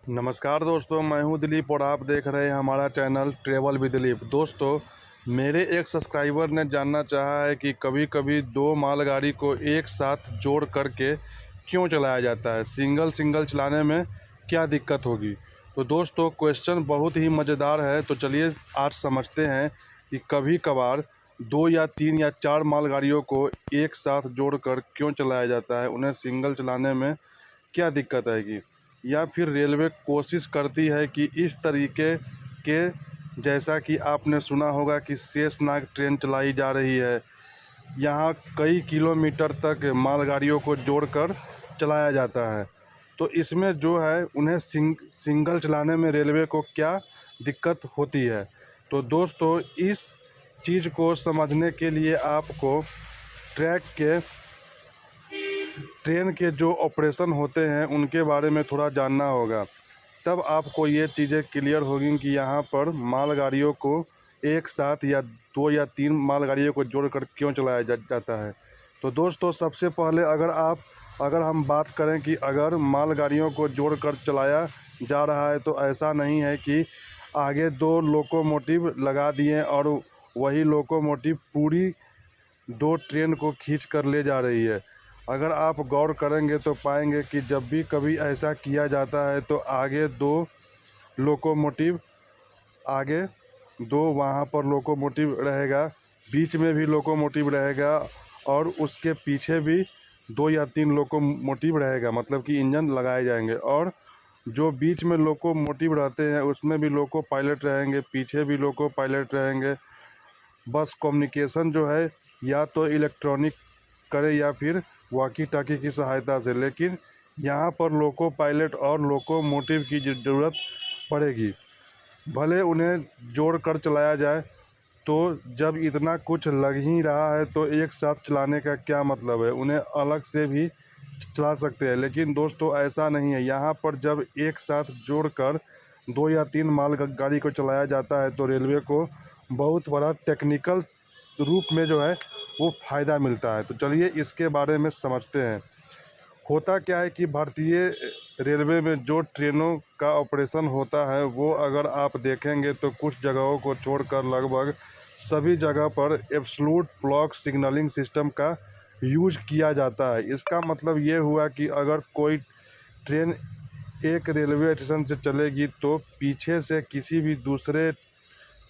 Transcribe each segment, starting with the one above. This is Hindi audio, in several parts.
नमस्कार दोस्तों, मैं हूं दिलीप और आप देख रहे हैं हमारा चैनल ट्रैवल विद दिलीप। दोस्तों, मेरे एक सब्सक्राइबर ने जानना चाहा है कि कभी-कभी दो मालगाड़ी को एक साथ जोड़ करके क्यों चलाया जाता है, सिंगल सिंगल चलाने में क्या दिक्कत होगी। तो दोस्तों, क्वेश्चन बहुत ही मज़ेदार है। तो चलिए आज समझते हैं कि कभी-कभार दो या तीन या चार मालगाड़ियों को एक साथ जोड़कर क्यों चलाया जाता है, उन्हें सिंगल चलाने में क्या दिक्कत आएगी, या फिर रेलवे कोशिश करती है कि इस तरीके के, जैसा कि आपने सुना होगा कि शेषनाग ट्रेन चलाई जा रही है, यहाँ कई किलोमीटर तक मालगाड़ियों को जोड़कर चलाया जाता है। तो इसमें जो है उन्हें सिंगल चलाने में रेलवे को क्या दिक्कत होती है। तो दोस्तों, इस चीज़ को समझने के लिए आपको ट्रेन के जो ऑपरेशन होते हैं उनके बारे में थोड़ा जानना होगा। तब आपको ये चीज़ें क्लियर होगी कि यहाँ पर मालगाड़ियों को एक साथ या दो या तीन मालगाड़ियों को जोड़कर क्यों चलाया जाता है। तो दोस्तों, सबसे पहले अगर हम बात करें कि अगर मालगाड़ियों को जोड़कर चलाया जा रहा है, तो ऐसा नहीं है कि आगे दो लोकोमोटिव लगा दिए और वही लोकोमोटिव पूरी दो ट्रेन को खींच कर ले जा रही है। अगर आप गौर करेंगे तो पाएंगे कि जब भी कभी ऐसा किया जाता है तो आगे दो लोकोमोटिव वहाँ पर लोकोमोटिव रहेगा, बीच में भी लोकोमोटिव रहेगा और उसके पीछे भी दो या तीन लोकोमोटिव रहेगा, मतलब कि इंजन लगाए जाएंगे। और जो बीच में लोकोमोटिव रहते हैं उसमें भी लोको पायलट रहेंगे, पीछे भी लोको पायलट रहेंगे। बस कम्युनिकेशन जो है या तो इलेक्ट्रॉनिक करें या फिर वॉकी टॉकी की सहायता से, लेकिन यहाँ पर लोको पायलट और लोकोमोटिव की ज़रूरत पड़ेगी। भले उन्हें जोड़ कर चलाया जाए, तो जब इतना कुछ लग ही रहा है तो एक साथ चलाने का क्या मतलब है, उन्हें अलग से भी चला सकते हैं। लेकिन दोस्तों, ऐसा नहीं है। यहाँ पर जब एक साथ जोड़कर दो या तीन मालगाड़ी को चलाया जाता है तो रेलवे को बहुत बड़ा टेक्निकल रूप में जो है वो फ़ायदा मिलता है। तो चलिए इसके बारे में समझते हैं। होता क्या है कि भारतीय रेलवे में जो ट्रेनों का ऑपरेशन होता है वो अगर आप देखेंगे तो कुछ जगहों को छोड़कर लगभग सभी जगह पर एब्सोल्यूट ब्लॉक सिग्नलिंग सिस्टम का यूज किया जाता है। इसका मतलब ये हुआ कि अगर कोई ट्रेन एक रेलवे स्टेशन से चलेगी तो पीछे से किसी भी दूसरे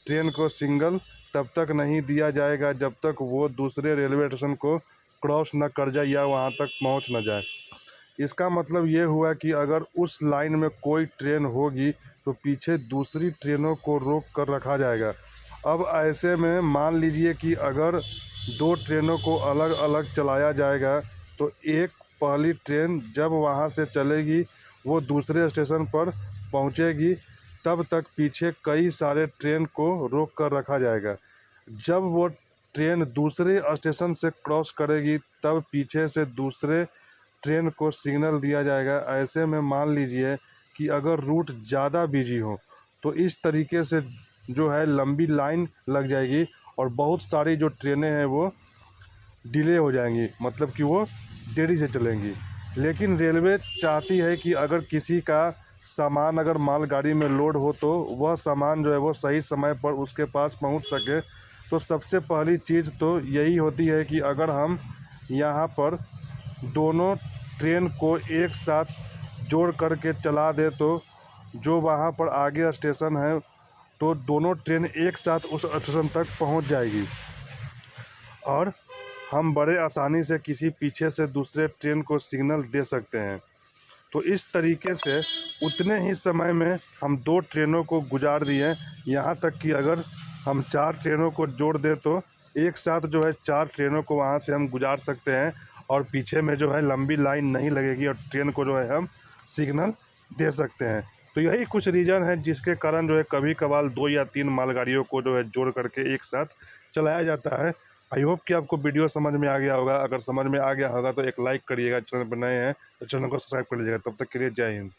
ट्रेन को सिग्नल तब तक नहीं दिया जाएगा जब तक वो दूसरे रेलवे स्टेशन को क्रॉस न कर जाए या वहाँ तक पहुँच न जाए। इसका मतलब ये हुआ कि अगर उस लाइन में कोई ट्रेन होगी तो पीछे दूसरी ट्रेनों को रोक कर रखा जाएगा। अब ऐसे में मान लीजिए कि अगर दो ट्रेनों को अलग अलग चलाया जाएगा तो एक पहली ट्रेन जब वहाँ से चलेगी वो दूसरे स्टेशन पर पहुँचेगी, तब तक पीछे कई सारे ट्रेन को रोक कर रखा जाएगा। जब वो ट्रेन दूसरे स्टेशन से क्रॉस करेगी तब पीछे से दूसरे ट्रेन को सिग्नल दिया जाएगा। ऐसे में मान लीजिए कि अगर रूट ज़्यादा बिजी हो तो इस तरीके से जो है लंबी लाइन लग जाएगी और बहुत सारी जो ट्रेनें हैं वो डिले हो जाएंगी, मतलब कि वो देरी से चलेंगी। लेकिन रेलवे चाहती है कि अगर किसी का सामान अगर मालगाड़ी में लोड हो तो वह सामान जो है वो सही समय पर उसके पास पहुंच सके। तो सबसे पहली चीज़ तो यही होती है कि अगर हम यहाँ पर दोनों ट्रेन को एक साथ जोड़ करके चला दे तो जो वहाँ पर आगे स्टेशन है तो दोनों ट्रेन एक साथ उस स्टेशन तक पहुँच जाएगी और हम बड़े आसानी से किसी पीछे से दूसरे ट्रेन को सिग्नल दे सकते हैं। तो इस तरीके से उतने ही समय में हम दो ट्रेनों को गुजार दिए। यहाँ तक कि अगर हम चार ट्रेनों को जोड़ दें तो एक साथ जो है चार ट्रेनों को वहाँ से हम गुजार सकते हैं और पीछे में जो है लंबी लाइन नहीं लगेगी और ट्रेन को जो है हम सिग्नल दे सकते हैं। तो यही कुछ रीज़न है जिसके कारण जो है कभी कभार दो या तीन मालगाड़ियों को जो है जोड़ करके एक साथ चलाया जाता है। आई होप कि आपको वीडियो समझ में आ गया होगा। अगर समझ में आ गया होगा तो एक लाइक करिएगा, चैनल पर नए हैं तो चैनल को सब्सक्राइब कर लीजिएगा। तब तक के लिए जय हिंद।